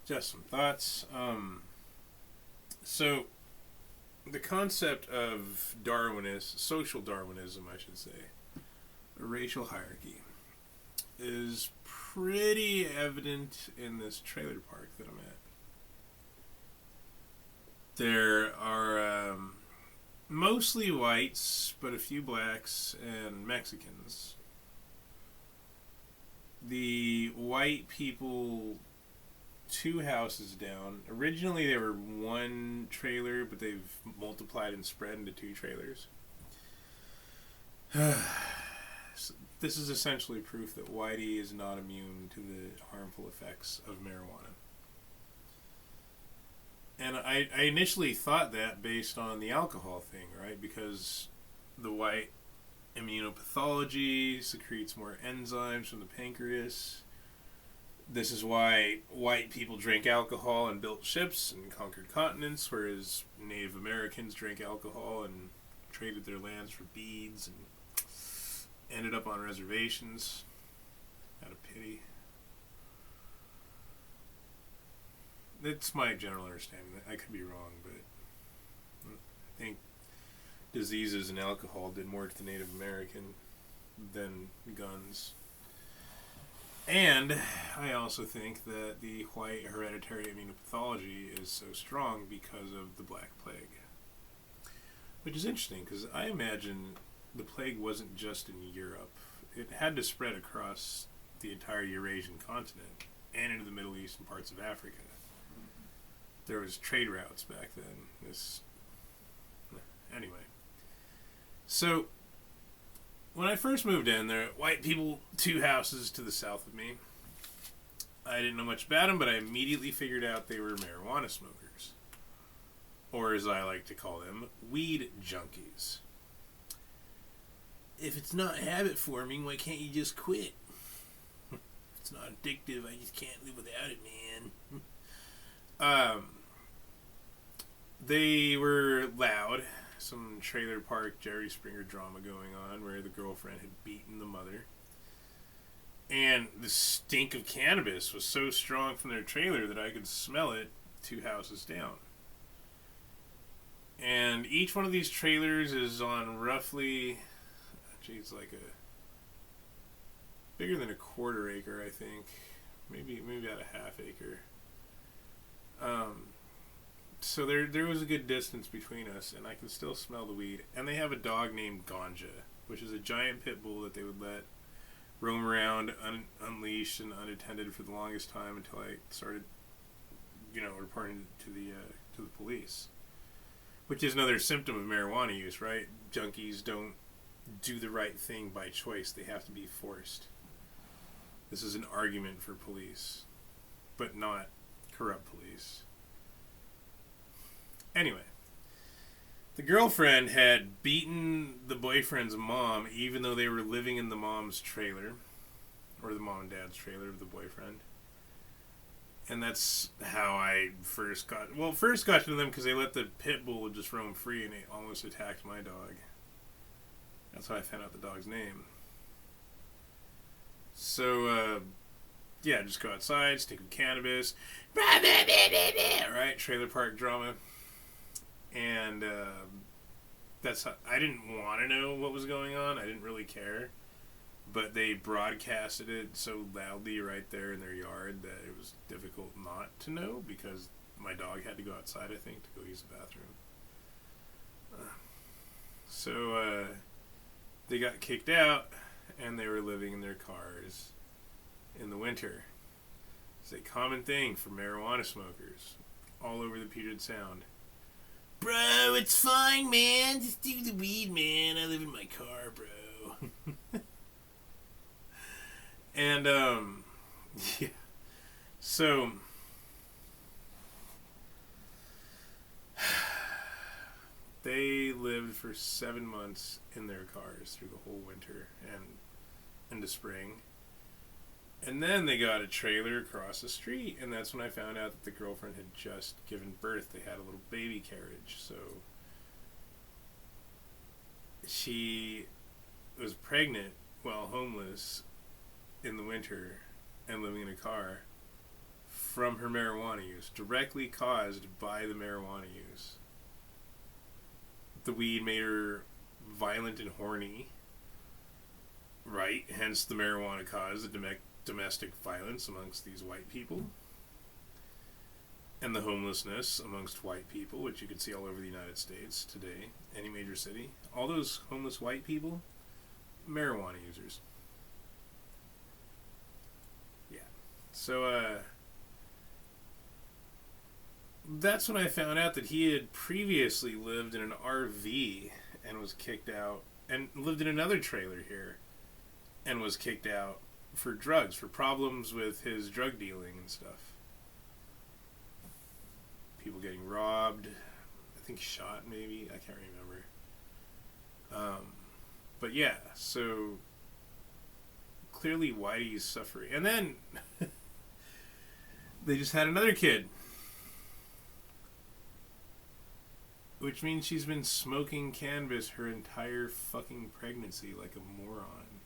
Just some thoughts. So the concept of Darwinism, social Darwinism, I should say, a racial hierarchy, is pretty evident in this trailer park that I'm at. There are mostly whites, but a few blacks and Mexicans. The white people, two houses down. Originally, they were one trailer, but they've multiplied and spread into two trailers. So this is essentially proof that Whitey is not immune to the harmful effects of marijuana. And I initially thought that based on the alcohol thing, right? Because the white immunopathology secretes more enzymes from the pancreas. This is why white people drank alcohol and built ships and conquered continents, whereas Native Americans drank alcohol and traded their lands for beads and ended up on reservations out of pity. That's my general understanding. I could be wrong, but I think diseases and alcohol did more to the Native American than guns. And I also think that the white hereditary immunopathology is so strong because of the Black Plague. Which is interesting, because I imagine the plague wasn't just in Europe. It had to spread across the entire Eurasian continent and into the Middle East and parts of Africa. There was trade routes back then. Anyway. So, when I first moved in, there were white people, two houses to the south of me. I didn't know much about them, but I immediately figured out they were marijuana smokers. Or as I like to call them, weed junkies. If it's not habit forming, why can't you just quit? It's not addictive, I just can't live without it, man. They were loud. Some trailer park Jerry Springer drama going on where the girlfriend had beaten the mother. And the stink of cannabis was so strong from their trailer that I could smell it two houses down. And each one of these trailers is on roughly, it's like bigger than a quarter acre, I think. Maybe about a half acre. So there was a good distance between us, and I can still smell the weed. And they have a dog named Ganja, which is a giant pit bull that they would let roam around unleashed and unattended for the longest time until I started, reporting to the police. Which is another symptom of marijuana use, right? Junkies don't do the right thing by choice. They have to be forced. This is an argument for police, but not corrupt police. Anyway, the girlfriend had beaten the boyfriend's mom even though they were living in the mom's trailer, or the mom and dad's trailer of the boyfriend. And that's how I first got to them, because they let the pit bull just roam free and it almost attacked my dog. That's how I found out the dog's name. So, just go outside, stick with cannabis. Right? Trailer park drama. And that's how, I didn't want to know what was going on. I didn't really care. But they broadcasted it so loudly right there in their yard that it was difficult not to know, because my dog had to go outside, I think, to go use the bathroom. So they got kicked out, and they were living in their cars in the winter. It's a common thing for marijuana smokers all over the Puget Sound. Bro, it's fine, man. Just do the weed, man. I live in my car, bro. And, yeah. So, they lived for 7 months in their cars through the whole winter and into spring. And then they got a trailer across the street, and that's when I found out that the girlfriend had just given birth. They had a little baby carriage, so she was pregnant while homeless in the winter and living in a car from her marijuana use, directly caused by the marijuana use. The weed made her violent and horny, right? Hence the marijuana caused the domestic violence amongst these white people. And the homelessness amongst white people, which you can see all over the United States today, any major city. All those homeless white people, marijuana users. Yeah. So, that's when I found out that he had previously lived in an RV and was kicked out, and lived in another trailer here and was kicked out for drugs, for problems with his drug dealing and stuff. People getting robbed, I think shot maybe, I can't remember. But yeah, so clearly Whitey's suffering. And then they just had another kid. Which means she's been smoking cannabis her entire fucking pregnancy like a moron.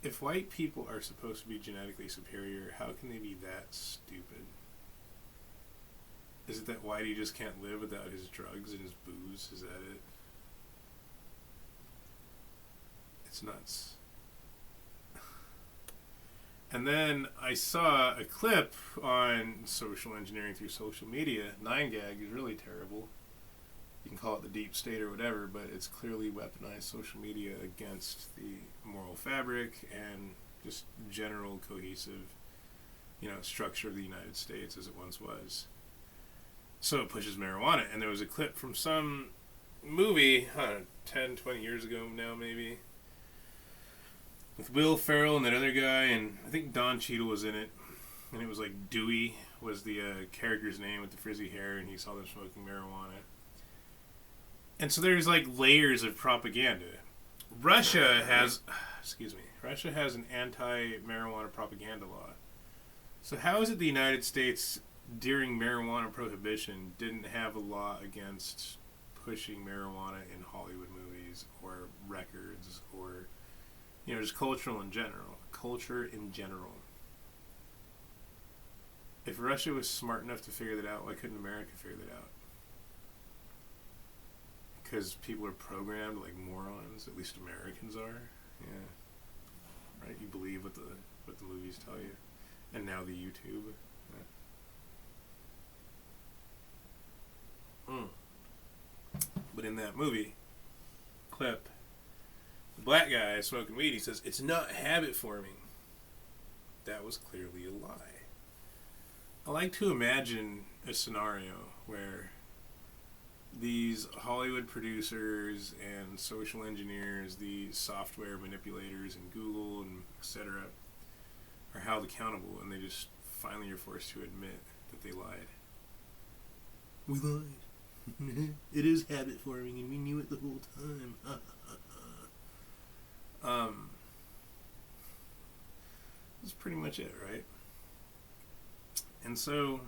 If white people are supposed to be genetically superior, how can they be that stupid? Is it that Whitey just can't live without his drugs and his booze? Is that it? It's nuts. And then I saw a clip on social engineering through social media. 9gag is really terrible. You can call it the deep state or whatever, but it's clearly weaponized social media against the moral fabric and just general cohesive, structure of the United States as it once was. So it pushes marijuana. And there was a clip from some movie, 10, 20 years ago now maybe, with Will Ferrell and that other guy, and I think Don Cheadle was in it, and it was like Dewey was the character's name with the frizzy hair, and he saw them smoking marijuana. And so there's like layers of propaganda. Russia has an anti-marijuana propaganda law. So how is it the United States during marijuana prohibition didn't have a law against pushing marijuana in Hollywood movies or records or just culture in general. If Russia was smart enough to figure that out, why couldn't America figure that out? Because people are programmed like morons. At least Americans are. Yeah, right. You believe what the movies tell you, and now the YouTube. Yeah. But in that movie clip, the black guy smoking weed, he says, "It's not habit forming." That was clearly a lie. I like to imagine a scenario where these Hollywood producers and social engineers, these software manipulators in Google and etc., are held accountable, and they just finally are forced to admit that they lied. We lied. It is habit forming, and we knew it the whole time. That's pretty much it, right? And so,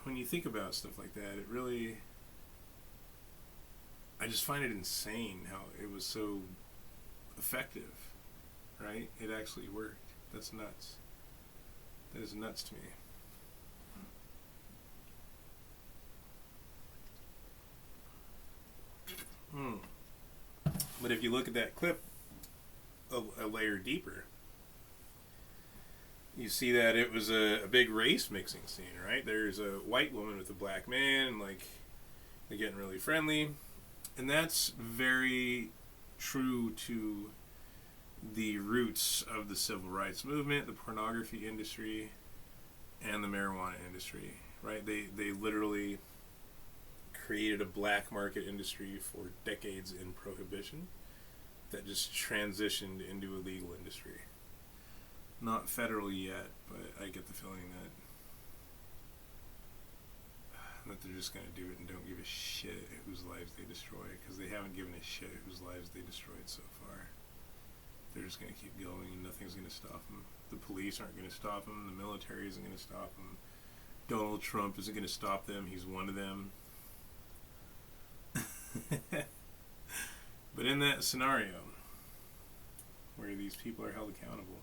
when you think about stuff like that, it really, I just find it insane how it was so effective, right? It actually worked. That's nuts. That is nuts to me. But if you look at that clip a layer deeper, you see that it was a big race mixing scene, right? There's a white woman with a black man, and like they're getting really friendly, and that's very true to the roots of the civil rights movement, the pornography industry, and the marijuana industry, right? They literally created a black market industry for decades in prohibition that just transitioned into a legal industry. Not federally yet, but I get the feeling that they're just going to do it and don't give a shit whose lives they destroy, because they haven't given a shit whose lives they destroyed so far. They're just going to keep going, and nothing's going to stop them. The police aren't going to stop them. The military isn't going to stop them. Donald Trump isn't going to stop them. He's one of them. But in that scenario, these people are held accountable.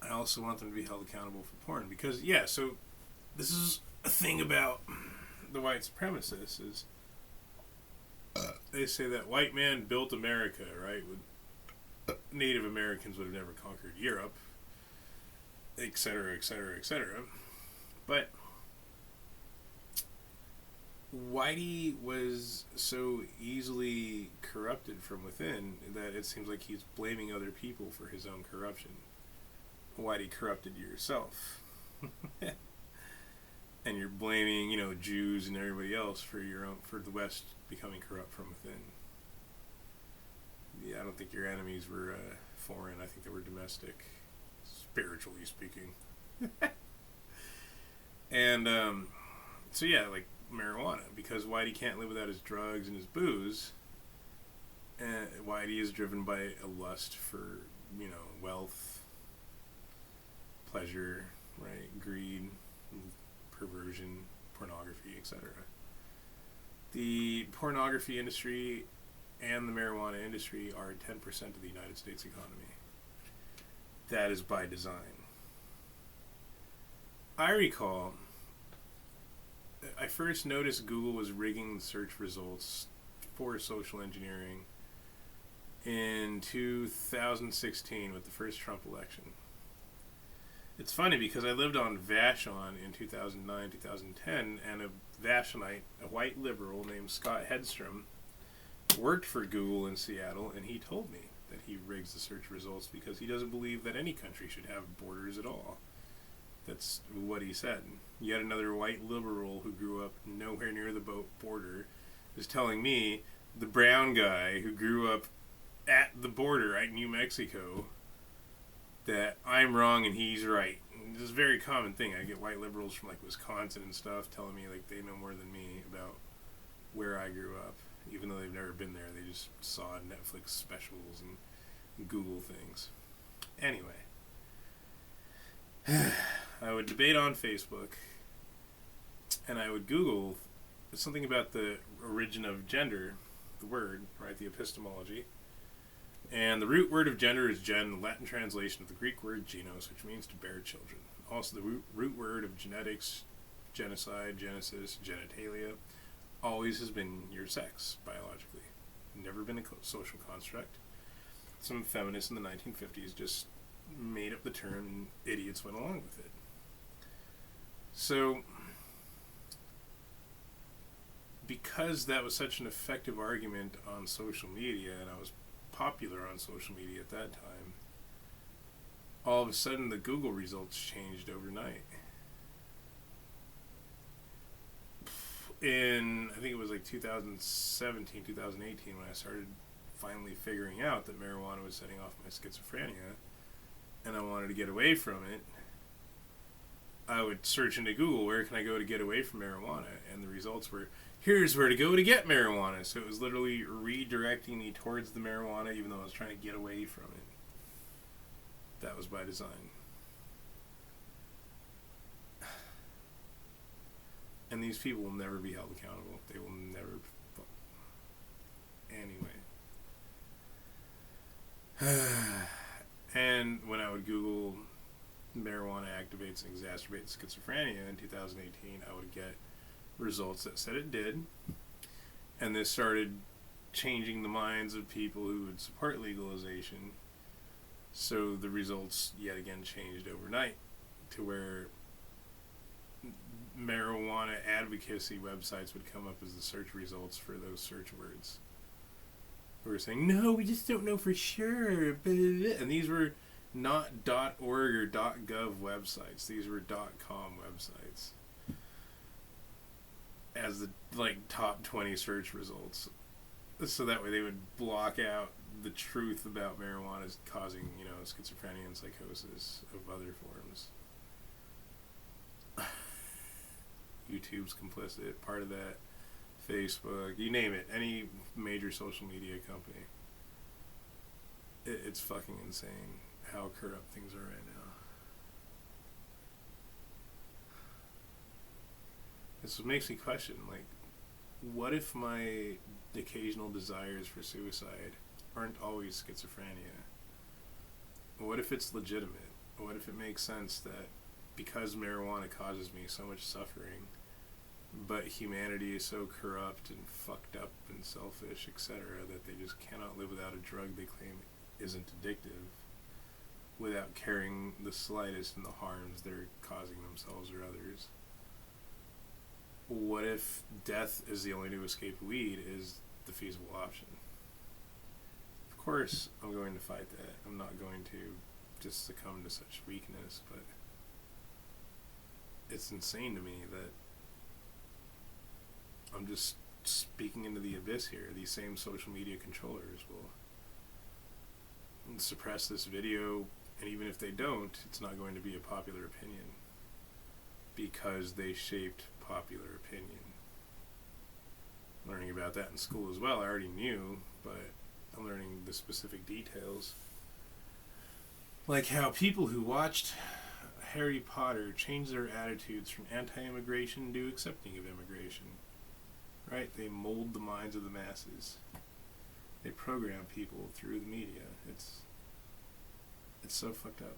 I also want them to be held accountable for porn because, yeah, so this is a thing about the white supremacists is they say that white man built America, right? Native Americans would have never conquered Europe, etc., etc., etc. But Whitey was so easily corrupted from within that it seems like he's blaming other people for his own corruption. Whitey corrupted yourself. And you're blaming, Jews and everybody else for for the West becoming corrupt from within. Yeah, I don't think your enemies were foreign. I think they were domestic, spiritually speaking. And so yeah, like marijuana, because Whitey can't live without his drugs and his booze. And Whitey is driven by a lust for, wealth, pleasure, right, greed, perversion, pornography, etc. The pornography industry and the marijuana industry are 10% of the United States economy. That is by design. I recall I first noticed Google was rigging search results for social engineering in 2016 with the first Trump election. It's funny because I lived on Vashon in 2009, 2010, and a Vashonite, a white liberal named Scott Hedstrom, worked for Google in Seattle, and he told me that he rigs the search results because he doesn't believe that any country should have borders at all. That's what he said. Yet another white liberal who grew up nowhere near the border is telling me, the brown guy who grew up at the border at New Mexico, that I'm wrong and he's right. And this is a very common thing. I get white liberals from like Wisconsin and stuff telling me like they know more than me about where I grew up, even though they've never been there. They just saw Netflix specials and Google things. Anyway, I would debate on Facebook, and I would Google something about the origin of gender, the word, right, the epistemology. And the root word of gender is gen, the Latin translation of the Greek word genos, which means to bear children. Also, the root word of genetics, genocide, genesis, genitalia, always has been your sex, biologically. Never been a social construct. Some feminists in the 1950s just made up the term and idiots went along with it. So, because that was such an effective argument on social media, and I was popular on social media at that time, all of a sudden the Google results changed overnight. In, I think it was like 2017, 2018, when I started finally figuring out that marijuana was setting off my schizophrenia, and I wanted to get away from it, I would search into Google, where can I go to get away from marijuana? And the results were, here's where to go to get marijuana. So it was literally redirecting me towards the marijuana, even though I was trying to get away from it. That was by design. And these people will never be held accountable. They will never. Anyway. And when I would Google marijuana activates and exacerbates schizophrenia in 2018, I would get results that said it did. And this started changing the minds of people who would support legalization. So the results yet again changed overnight to where marijuana advocacy websites would come up as the search results for those search words. We were saying, no, we just don't know for sure. And these were not .org or .gov websites. These were .com websites as the top 20 search results. So that way they would block out the truth about marijuana causing, schizophrenia and psychosis of other forms. YouTube's complicit, part of that. Facebook, you name it, any major social media company. It's fucking insane how corrupt things are right now. This makes me question, what if my occasional desires for suicide aren't always schizophrenia? What if it's legitimate? What if it makes sense that because marijuana causes me so much suffering, but humanity is so corrupt and fucked up and selfish, etc., that they just cannot live without a drug they claim isn't addictive, without caring the slightest in the harms they're causing themselves or others? What if death is the only way to escape weed is the feasible option? Of course, I'm going to fight that. I'm not going to just succumb to such weakness, but it's insane to me that I'm just speaking into the abyss here. These same social media controllers will suppress this video, and even if they don't, it's not going to be a popular opinion because they shaped popular opinion. Learning about that in school as well, I already knew, but I'm learning the specific details. Like how people who watched Harry Potter changed their attitudes from anti-immigration to accepting of immigration. Right? They mold the minds of the masses. They program people through the media. It's so fucked up.